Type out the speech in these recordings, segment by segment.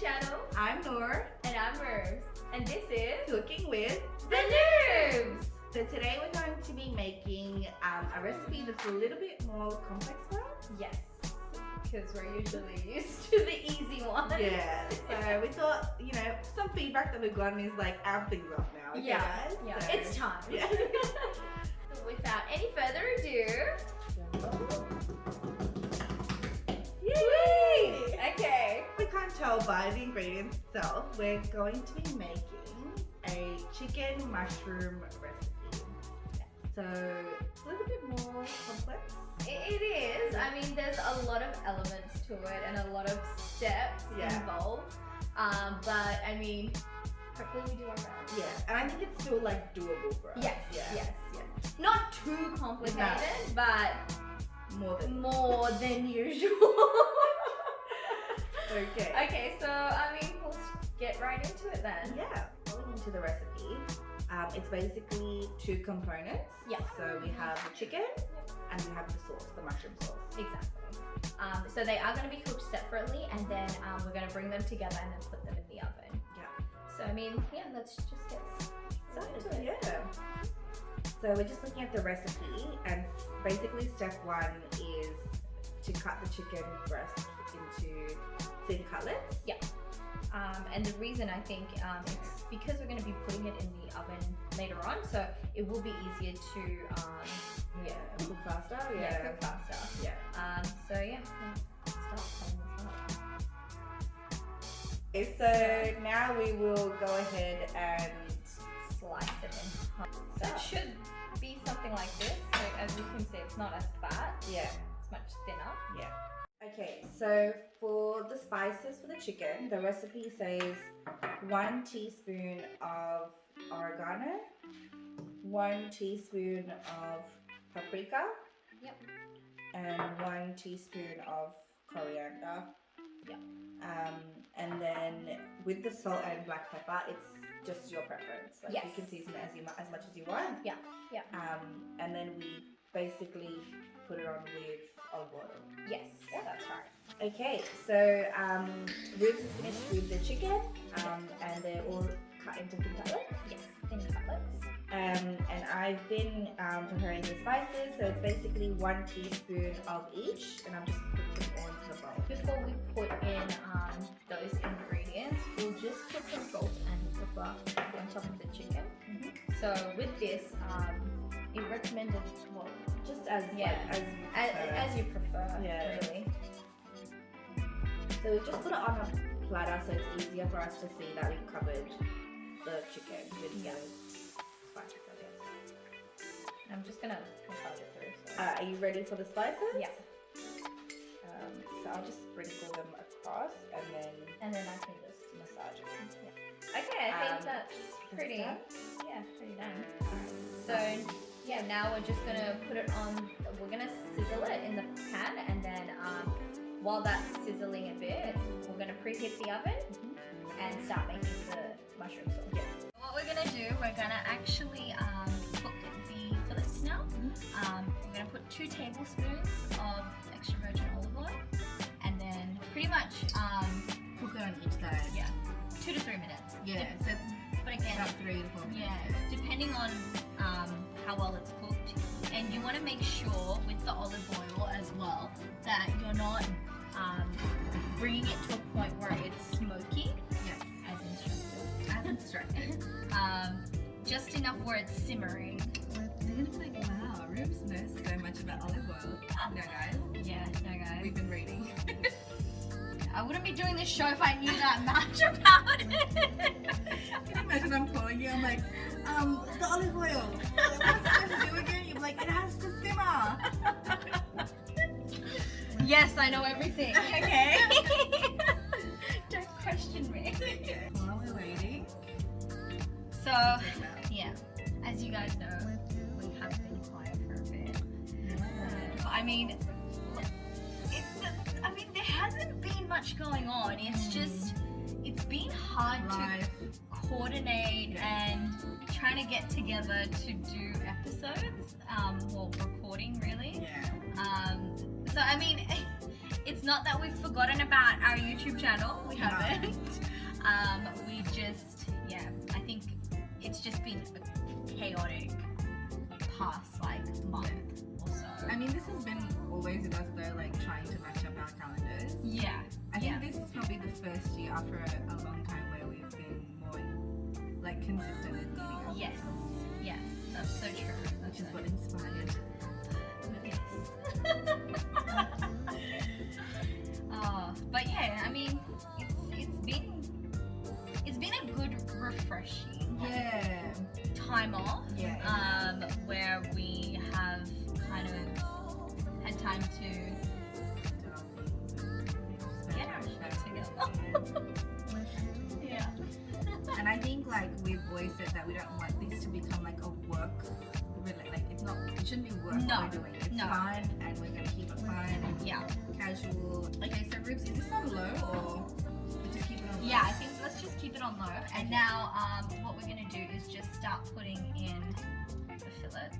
channel. I'm Noor, And I'm Rose. And this is cooking with The Nerves. So today we're going to be making a recipe that's a little bit more complex for us. Yes, because we're usually used to the easy one. Yeah, so we thought, some feedback that we've gotten is like amp things up now. Okay, guys? Yeah, So, it's time. Yeah. So without any further ado, Yay! okay. We can't tell by the ingredients itself. We're going to be making a chicken mushroom recipe. So it's a little bit more complex. It is. I mean, there's a lot of elements to it and a lot of steps involved. But I mean, hopefully we do our best. Yeah, and I think it's still like doable for us. Yes. Not too complicated, but more than usual. Okay. Okay, so I mean, we'll get right into it then. Yeah, going into the recipe, it's basically two components. Yeah. So we have the chicken and we have the sauce, the mushroom sauce. Exactly. So they are going to be cooked separately, and then we're going to bring them together and then put them in the oven. Yeah. So I mean, yeah, let's just get started. Yeah. So we're just looking at the recipe, and basically step one is to cut the chicken breast into thin cutlets. Yeah. And the reason I think it's because we're going to be putting it in the oven later on, so it will be easier to cook faster. cook faster. Yeah. So yeah, let's start cutting this up. Okay, so now we will go ahead and Slice it in half. So it should be something like this. So as you can see, it's not as fat. yeah. It's much thinner. Yeah. Okay, so for the spices for the chicken, the recipe says 1 teaspoon of oregano, 1 teaspoon of paprika, Yep. and 1 teaspoon of coriander. Yep. And then with the salt and black pepper, it's just your preference. Like Yes. you can season it as much as you want. Yeah. And then we basically put it on with olive oil. Yes, that's right. Okay, so ribs is finished with the chicken, and they're all cut into thin cutlets. Yes, thin cutlets. And I've been preparing the spices, so it's basically 1 teaspoon of each, and I've just put them all into the bowl. Before we put in those ingredients, we'll just put some salt and pepper on top of the chicken. So with this, it recommended Just as as you prefer. Yeah. Really. So we just put it on a platter, so it's easier for us to see that we've covered the chicken with the spices, I guess. I'm just gonna massage it through. So. Are you ready for the spices? Yeah. So I'll just sprinkle them across, And then I can just massage it. Yeah. Okay, I think that's pretty. done? Yeah, pretty done. So yeah, now we're just gonna put it on. We're gonna sizzle it in the pan, and then while that's sizzling a bit, we're gonna preheat the oven and start making the mushroom sauce. Yeah. What we're gonna do, we're gonna actually cook the fillets now. We're gonna put 2 tablespoons of extra virgin olive oil, and then pretty much Cook it on each side. 2 to 3 minutes. Yeah. So But again, about 3 to 4 minutes. yeah, depending on how well it's cooked, and you want to make sure with the olive oil as well that you're not bringing it to a point where it's smoky. Yes. As instructed. Just enough where it's simmering. They're gonna be like, wow, Rubes knows so much about olive oil. No, guys. Yeah, no guys. We've been reading. I wouldn't be doing this show if I knew that much about it. Can you imagine I'm calling you? I'm like, the olive oil. What's it supposed to do again? You're like, it has to simmer. Yes, I know everything. Okay. Don't question me. Okay. While we're waiting. So, yeah, as you guys know, we have been quiet for a bit. I mean, there hasn't been much going on. It's been hard to coordinate and trying to get together to do episodes, recording really. Yeah. So I mean, it's not that we've forgotten about our YouTube channel. We No. haven't. We just, yeah, I think it's just been a chaotic past like month or so. I mean, this has been always with us though, like trying to match up our calendars. Yeah. I think this is probably the first year after a long time where we've been more like consistent in meeting up. Yes. Yes. That's so true. Which is what inspired. Yes. But yeah, I mean, it's been a good refreshing Yeah. time off. Yeah. Where we have kind of had time to get our shit together. Yeah. And I think like we've always said that we don't want this to become like a work, like it's not, it shouldn't be work No. we're doing. It's No. fun and we're gonna keep it fun and Yeah. casual. Okay, so Rubes, is this on low or we just keep it on low? Yeah, I think let's just keep it on low. And now what we're going to do is just start putting in the fillets.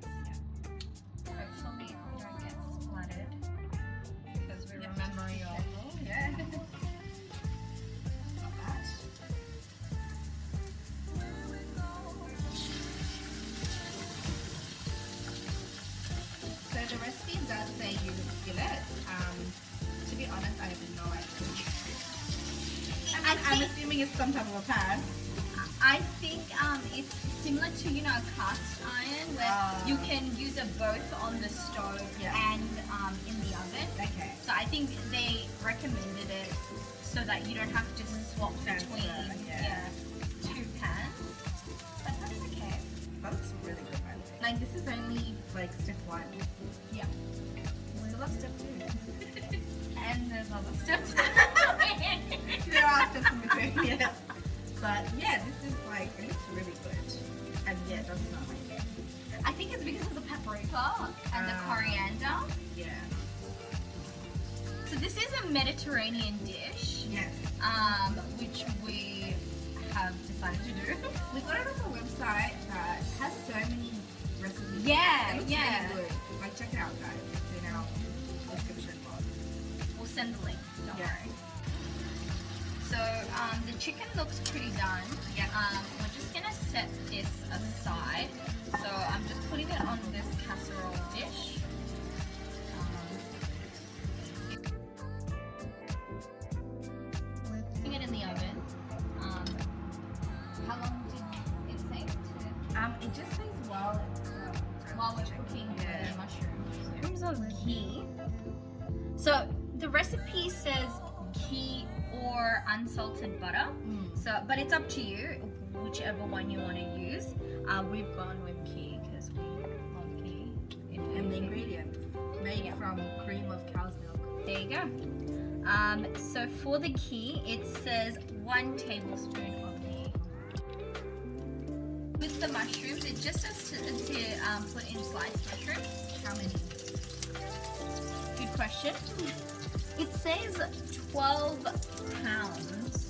Hopefully we don't get splattered because we remember your... Yeah. Not bad. So the recipe does say use a skillet. To be honest, I have no idea. I'm assuming it's some type of a pan. I think it's similar to, you know, a cast iron where you can use it both on the stove and in the oven. Okay. So I think they recommended it so that you don't have to swap between two pans. But that's okay. That looks really good, by the way. Like this is only like step 1. Yeah. Still have step 2. And there's other steps. There are steps in between, yeah. But yeah, this is like, it looks really good. And yeah, it does smell like it. I think it's because of the paprika and the coriander. Yeah. So this is a Mediterranean dish, Yes. which we have decided to do. We got it on the website that has so many recipes. Yeah, It looks yeah. really good. Like check it out, guys. It's in our description box. We'll send the link, don't Yeah. worry. So the chicken looks pretty done. Yeah. We're just gonna set this aside. So I'm just putting it on this casserole dish. Putting it in the oven. How long did it take to, It just says while while we're cooking Yeah. the mushrooms? In terms of ghee, so the recipe says ghee or unsalted butter. So, but it's up to you, whichever one you want to use. We've gone with ghee because we love ghee. And the ingredients made from cream of cow's milk. There you go. So for the ghee, it says 1 tablespoon of ghee. With the mushrooms, it just says to put in sliced mushrooms. How many? Good question. It says 12 pounds.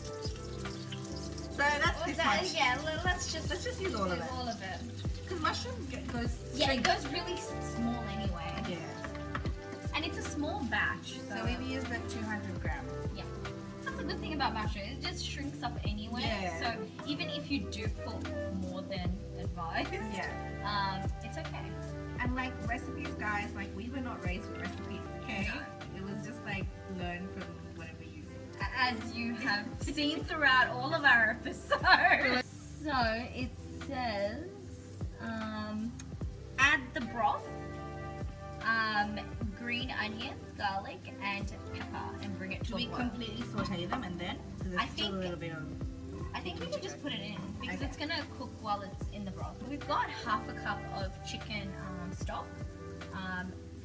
So that's this much. Yeah, let's just use all of it. All of it. Because mushroom goes Yeah, it goes really small anyway. Yeah. And it's a small batch. So we've used like 200 grams. Yeah. That's a good thing about mushrooms. It just shrinks up anyway. Yeah. So even if you do put more than advised, Yeah. it's okay. And like recipes, guys, like we were not raised with recipes, okay? No. It was just like learn from whatever you see. As you have seen throughout all of our episodes. So it says, add the broth, green onions, garlic, and pepper, and bring it to Do a we boil. completely saute them and then? Because I there's still a think- little bit of... I think we can just put it in because Okay. it's gonna cook while it's in the broth. We've got half a cup of chicken stock,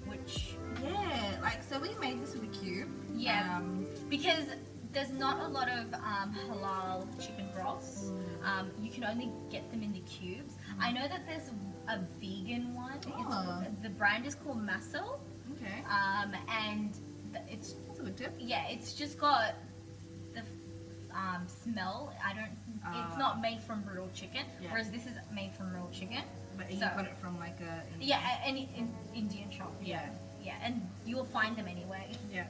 which like so we made this with a cube. Yeah. Because there's not a lot of halal chicken broths. You can only get them in the cubes. I know that there's a vegan one. Oh. The brand is called Muscle, Okay. and it's That's a good tip. it's just got the smell. It's not made from real chicken, Yeah. whereas this is made from real chicken. But you So- got it from like a... Yeah, any Indian shop. Yeah. Yeah, and you'll find them anyway. Yeah.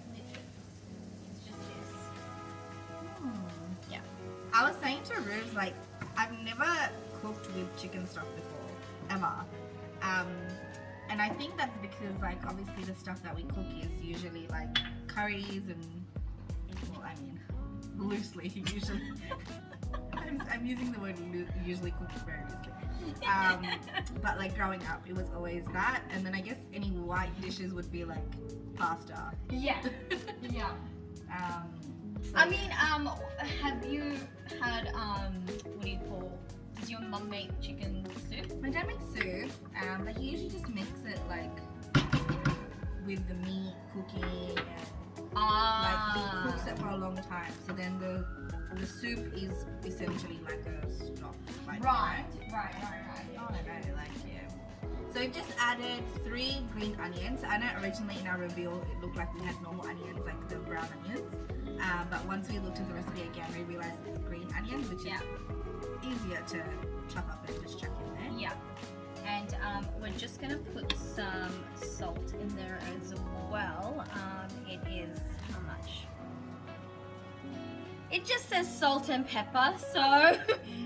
I was saying to Rubes, like, I've never cooked with chicken stock before, ever. And I think that's because, like, obviously the stuff that we cook is usually like curries and, well, I mean, loosely usually. I'm using the word usually cooking very loosely. But like growing up, it was always that, and then I guess any white dishes would be like pasta. Yeah. Yeah. So I mean, have you had what do you call? Does your mum make chicken soup? my dad makes soup, but he usually just makes it like with the meat cooking, and like he cooks it for a long time. So then the soup is essentially like a stock. Like, Right. I don't know, like, yeah. So we've just added 3 green onions. I know originally in our review it looked like we had normal onions, like the brown onions. But once we looked at the recipe again, we realized it's green onions, which is easier to chop up and just chuck in there. Yeah. And we're just gonna put some salt in there as well. It is how much? It just says salt and pepper, so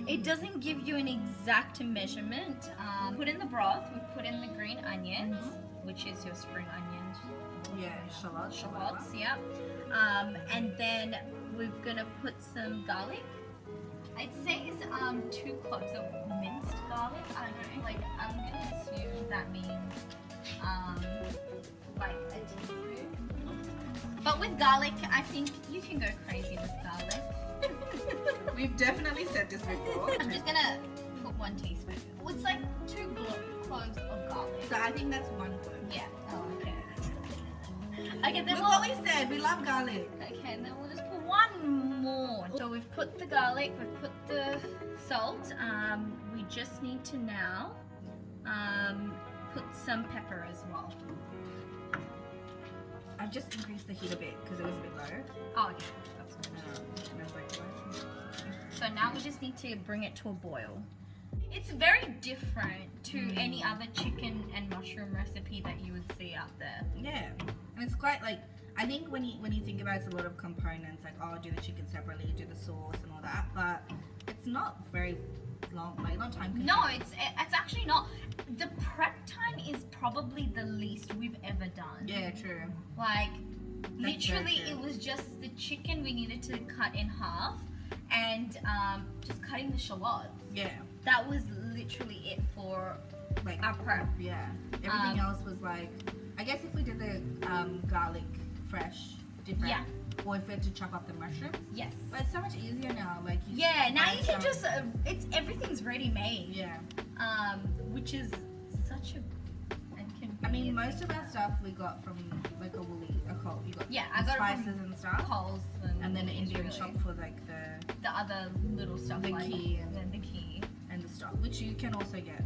it doesn't give you an exact measurement. Put in the broth, we put in the green onions, which is your spring onions. Yeah, shallots. Shallots, yeah. And then we're gonna put some garlic. It says 2 cloves of minced garlic. I don't know, like I'm gonna assume that means like a teaspoon. But with garlic, I think you can go crazy with garlic. We've definitely said this before. I'm just gonna put 1 teaspoon. It's like 2 cloves of garlic. So I think that's 1 clove. Yeah. Oh, okay. Okay, then Look what we said, we love garlic. Okay, and then we'll just put 1 more. So we've put the garlic, we've put the salt. We just need to now put some pepper as well. I've just increased the heat a bit because it was a bit low. Oh, okay. That's good. And I was like, what? So now we just need to bring it to a boil. It's very different to any other chicken and mushroom recipe that you would see out there. Yeah, and it's quite like, I think when you think about it, it's a lot of components, like, oh, do the chicken separately, do the sauce and all that, but it's not very long, like not time consuming. No, it's actually not. The prep time is probably the least we've ever done. Yeah, true. Like, That's very literally, true. it was just the chicken we needed to cut in half, and just cutting the shallots. Yeah, That was literally it for like our prep. yeah. Everything else was like, I guess if we did the garlic fresh, different. Yeah. Or if we had to chop up the mushrooms. Yes. But it's so much easier now. Like you Yeah, just now buy you can stuff. just everything's ready made. Yeah. Which is such a inconvenience. I mean, most of our stuff we got from like a Coles. You got Yeah, I got it spices from and stuff. Coles And then an Woolies, Indian really. shop for like the The other stuff The like ghee and- then the ghee. and the stock, which you can also get.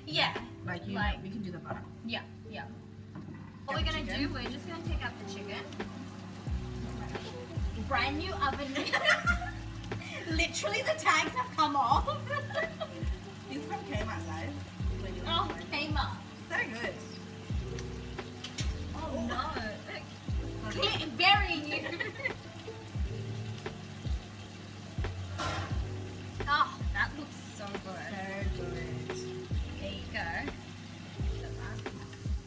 Yeah, Like we can do the butter. yeah. What we're gonna do, we're just gonna take out the chicken. Brand new oven. Literally, the tags have come off. These from Kmart, guys. Oh, came up. So good. Oh no. Very new. Oh, that looks so good. So good. There you go.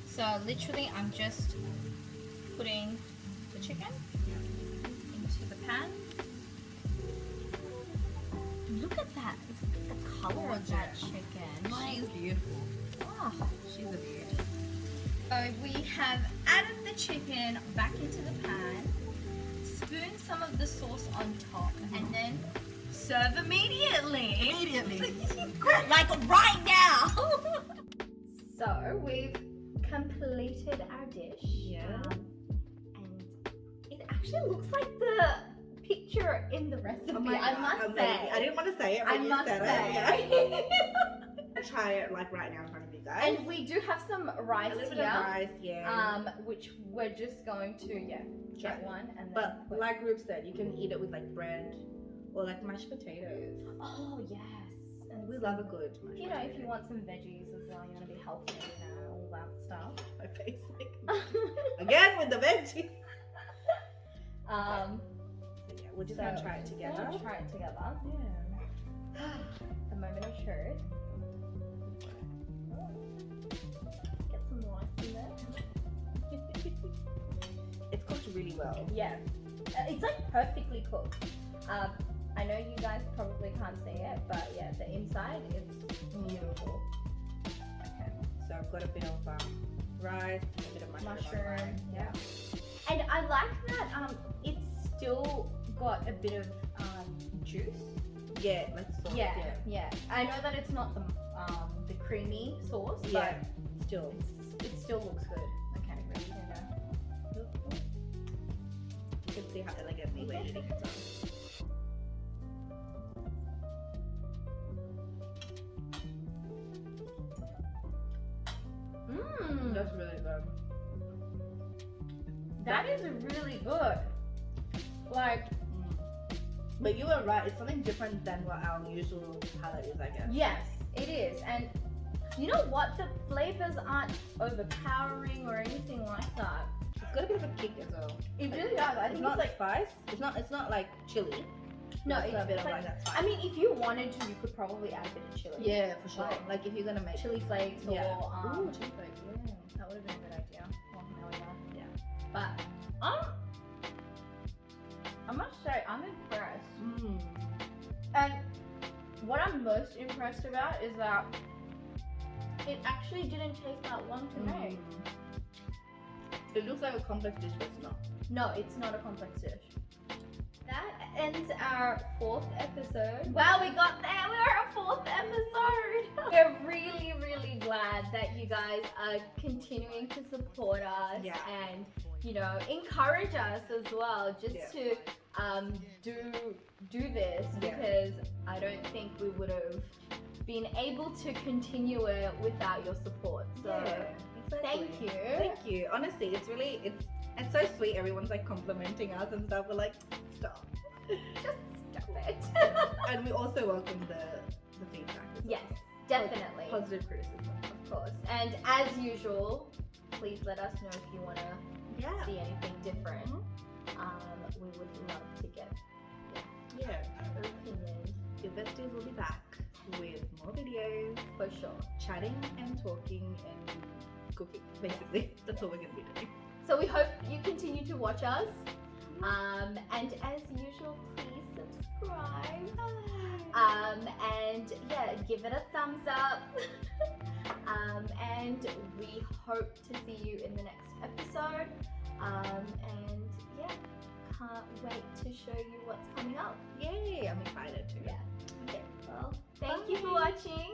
So literally, I'm just putting the chicken into the pan. Look at that. Look at the color of that chicken. Like, She's beautiful. oh. She's a beauty. So we have added the chicken back into the pan, spoon some of the sauce on top, and then serve immediately. Immediately. Like right now. So we've completed our dish. Yeah. And it actually looks like the picture in the recipe. Oh my I God, must amazing. say. I didn't want to say it, but I you must said say. it. Yeah. I'll try it like right now in front of you guys. And we do have some rice a little bit here. of rice, yeah. Which we're just going to get one and then But put- like Rube said, you can eat it with like bread or like mashed potatoes. oh yes, and We love a good mashed you know, if you potato. want some veggies as well, you want to be healthy, you know, all that stuff. My face like again with the veggies. Um, So yeah, we're just gonna try it We're together. gonna try it together. Yeah. The moment of truth. Get some rice in there. It's cooked really well. Yeah, it's like perfectly cooked. I know you guys probably can't see it, but yeah, the inside, it's beautiful. Okay, so I've got a bit of rice, a bit of mushroom. Yeah. And I like that it's still got a bit of juice. Yeah, like sauce. Yeah. I know that it's not the creamy sauce, Yeah, but still. it still looks good. Okay, ready to go. You can see how elegantly weighted it is. Mmm, That's really good. that is really good. Like, But you were right, it's something different than what our usual palette is, I guess. yes, it is. And you know what? The flavors aren't overpowering or anything like that. It's got a bit of a kick as well. It really does. I It's think not it's like, spice. It's not like chili. no, It's it's got a bit of like, like that spice. I mean, if you wanted to, you could probably add a bit of chili. Yeah, for sure. Like- Like if you're gonna make Chili flakes Yeah. or Ooh, chili flakes, yeah. that would have been a good idea. Well, now we know. Yeah. But I must say, I'm impressed. And what I'm most impressed about is that it actually didn't take that long to make. It looks like a complex dish, but it's not. No, it's not a complex dish. That ends our 4th episode. Wow, we got there. We're our 4th episode. We're really, really glad that you guys are continuing to support us Yeah. and, you know, encourage us as well just to do this, Yeah. because I don't think we would have been able to continue it without your support. So exactly. thank you. Thank you. Honestly, it's so sweet. Everyone's like complimenting us and stuff. We're like, stop. Just stop it. And we also welcome the feedback. as well. Yes, definitely. Positive criticism. Of course. And as usual, please let us know if you want to Yeah. see anything different. We would love to get Yeah. your opinion Your besties will be back with more videos, for sure. chatting and talking and cooking. Basically, that's all we're gonna be doing. So we hope you continue to watch us. And as usual, please subscribe. And yeah, give it a thumbs up. And we hope to see you in the next episode. And yeah, can't wait to show you what's coming up. Yay! I'm excited too. Yeah. Okay. Well, thank you for watching,